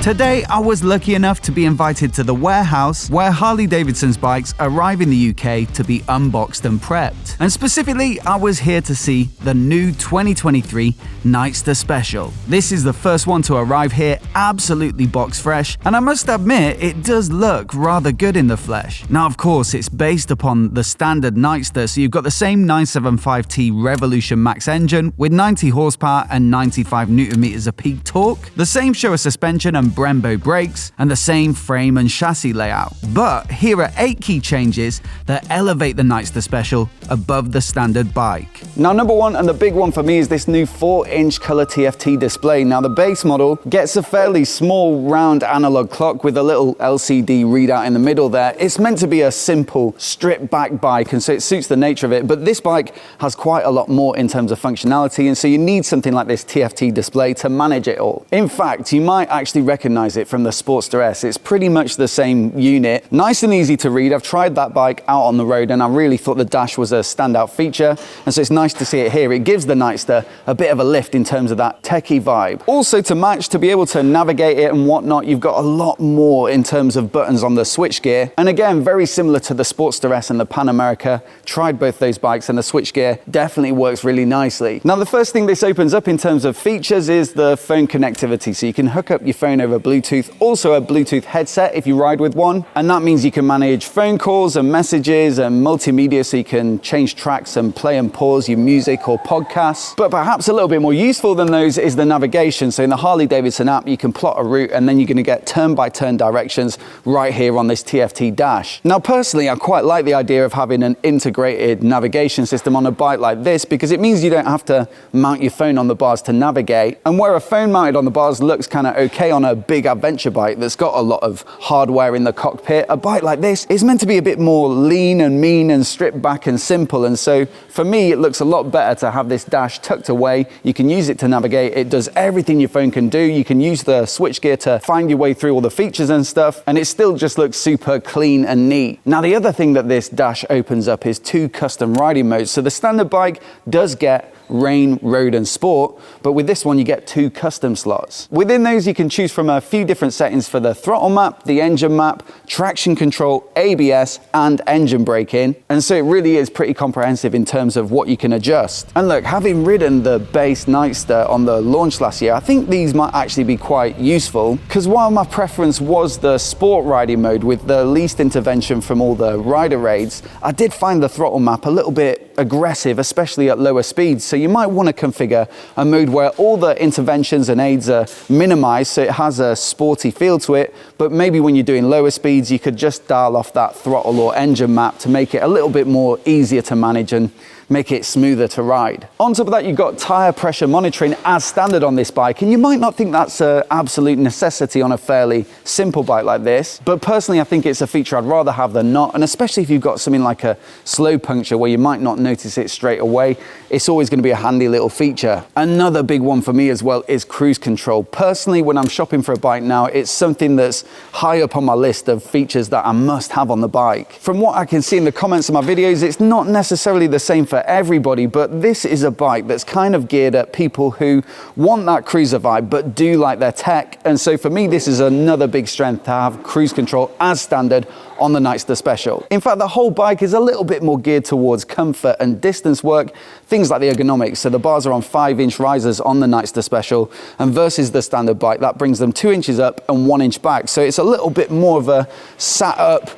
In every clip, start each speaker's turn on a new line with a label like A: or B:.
A: Today, I was lucky enough to be invited to the warehouse where Harley-Davidson's bikes arrive in the UK to be unboxed and prepped. And specifically, I was here to see the new 2023 Nightster Special. This is the first one to arrive here, absolutely box fresh, and I must admit, it does look rather good in the flesh. Now, of course, it's based upon the standard Nightster, so you've got the same 975T Revolution Max engine with 90 horsepower and 95 Nm of peak torque, the same Showa suspension and Brembo brakes, and the same frame and chassis layout. But here are 8 key changes that elevate the Nightster Special above the standard bike. Now, number one, and the big one for me, is this new 4-inch color TFT display. Now, the base model gets a fairly small round analog clock with a little LCD readout in the middle there. It's meant to be a simple stripped back bike, and so it suits the nature of it, but this bike has quite a lot more in terms of functionality, and so you need something like this TFT display to manage it all. In fact, you might actually recognize it from the Sportster S. It's pretty much the same unit. Nice and easy to read. I've tried that bike out on the road and I really thought the dash was a standout feature, and so it's nice to see it here. It gives the Nightster a bit of a lift in terms of that techie vibe. Also, to match, to be able to navigate it and whatnot, you've got a lot more in terms of buttons on the switchgear, and again, very similar to the Sportster S and the Pan America. Tried both those bikes and the switchgear definitely works really nicely. Now, the first thing this opens up in terms of features is the phone connectivity, so you can hook up your phone over Bluetooth, also a Bluetooth headset if you ride with one, and that means you can manage phone calls and messages and multimedia, so you can change tracks and play and pause your music or podcasts. But perhaps a little bit more useful than those is the navigation. So in the Harley-Davidson app, you can plot a route and then you're going to get turn-by-turn directions right here on this TFT dash. Now, personally, I quite like the idea of having an integrated navigation system on a bike like this, because it means you don't have to mount your phone on the bars to navigate. And where a phone mounted on the bars looks kind of okay on a big adventure bike that's got a lot of hardware in the cockpit, a bike like this is meant to be a bit more lean and mean and stripped back and simple, and so for me it looks a lot better to have this dash tucked away. You can use it to navigate. It does everything your phone can do. You can use the switchgear to find your way through all the features and stuff, and it still just looks super clean and neat. Now, the other thing that this dash opens up is 2 custom riding modes. So the standard bike does get rain, road and sport, but with this one you get 2 custom slots. Within those you can choose from a few different settings for the throttle map, the engine map, traction control, ABS and engine braking, and so it really is pretty comprehensive in terms of what you can adjust. And look, having ridden the base Nightster on the launch last year, I think these might actually be quite useful, because while my preference was the sport riding mode with the least intervention from all the rider aids, I did find the throttle map a little bit aggressive, especially at lower speeds. So you might want to configure a mode where all the interventions and aids are minimized, so it has a sporty feel to it, but maybe when you're doing lower speeds you could just dial off that throttle or engine map to make it a little bit more easier to manage and make it smoother to ride. On top of that, you've got tire pressure monitoring as standard on this bike, and you might not think that's an absolute necessity on a fairly simple bike like this, but personally I think it's a feature I'd rather have than not, and especially if you've got something like a slow puncture where you might not notice it straight away, it's always going to be a handy little feature. Another big one for me as well is cruise control. Personally, when I'm shopping for a bike now, it's something that's high up on my list of features that I must have on the bike. From what I can see in the comments of my videos, it's not necessarily the same for everybody, but this is a bike that's kind of geared at people who want that cruiser vibe but do like their tech, and so for me this is another big strength to have cruise control as standard on the Nightster Special. In fact, the whole bike is a little bit more geared towards comfort and distance work, things like the ergonomics. So the bars are on 5-inch risers on the Nightster Special, and versus the standard bike that brings them 2 inches up and 1 inch back, so it's a little bit more of a sat up,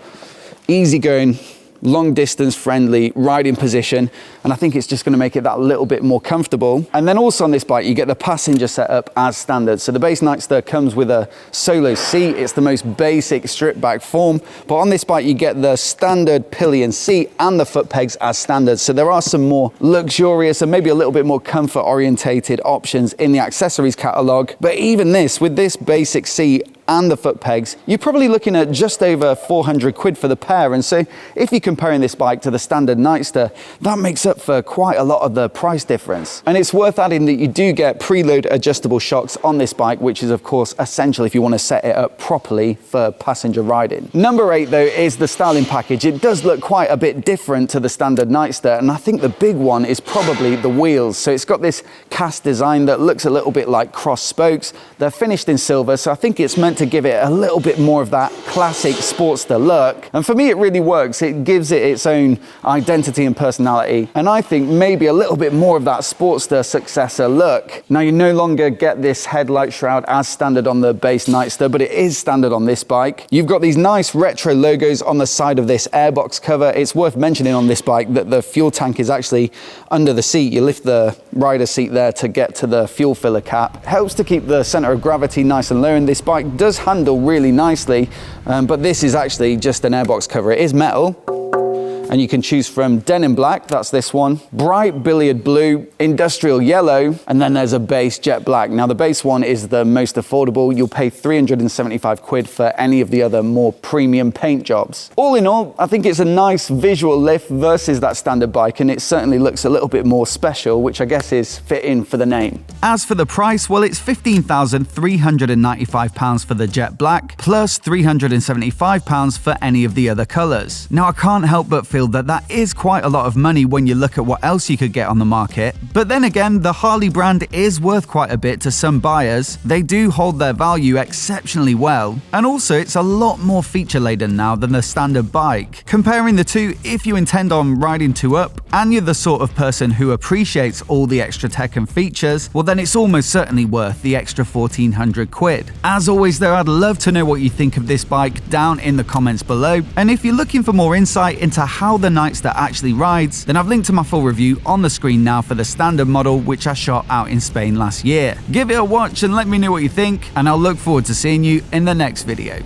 A: easygoing, long distance friendly riding position, and I think it's just going to make it that little bit more comfortable. And then also on this bike you get the passenger setup as standard. So the base Nightster comes with a solo seat. It's the most basic stripped back form, but on this bike you get the standard pillion seat and the foot pegs as standard. So there are some more luxurious and maybe a little bit more comfort orientated options in the accessories catalog, but even this, with this basic seat and the foot pegs, you're probably looking at just over 400 quid for the pair. And so if you're comparing this bike to the standard Nightster, that makes up for quite a lot of the price difference. And it's worth adding that you do get preload adjustable shocks on this bike, which is of course essential if you want to set it up properly for passenger riding. Number 8 though is the styling package. It does look quite a bit different to the standard Nightster, and I think the big one is probably the wheels. So it's got this cast design that looks a little bit like cross spokes. They're finished in silver, so I think it's meant to give it a little bit more of that classic Sportster look. And for me, it really works. It gives it its own identity and personality. And I think maybe a little bit more of that Sportster successor look. Now, you no longer get this headlight shroud as standard on the base Nightster, but it is standard on this bike. You've got these nice retro logos on the side of this airbox cover. It's worth mentioning on this bike that the fuel tank is actually under the seat. You lift the rider's seat there to get to the fuel filler cap. Helps to keep the center of gravity nice and low, and this bike does handle really nicely, but this is actually just an airbox cover. It is metal. And you can choose from denim black, that's this one, bright billiard blue, industrial yellow, and then there's a base jet black. Now the base one is the most affordable. You'll pay 375 quid for any of the other more premium paint jobs. All in all, I think it's a nice visual lift versus that standard bike, and it certainly looks a little bit more special, which I guess is fitting for the name. As for the price, well, it's £15,395 for the jet black, plus £375 for any of the other colors. Now I can't help but feel that is quite a lot of money when you look at what else you could get on the market. But then again, the Harley brand is worth quite a bit to some buyers. They do hold their value exceptionally well. And also, it's a lot more feature laden now than the standard bike. Comparing the two, if you intend on riding two up, and you're the sort of person who appreciates all the extra tech and features, well then it's almost certainly worth the extra 1,400 quid. As always though, I'd love to know what you think of this bike down in the comments below. And if you're looking for more insight into how the Nightster actually rides, then I've linked to my full review on the screen now for the standard model, which I shot out in Spain last year. Give it a watch and let me know what you think, and I'll look forward to seeing you in the next video.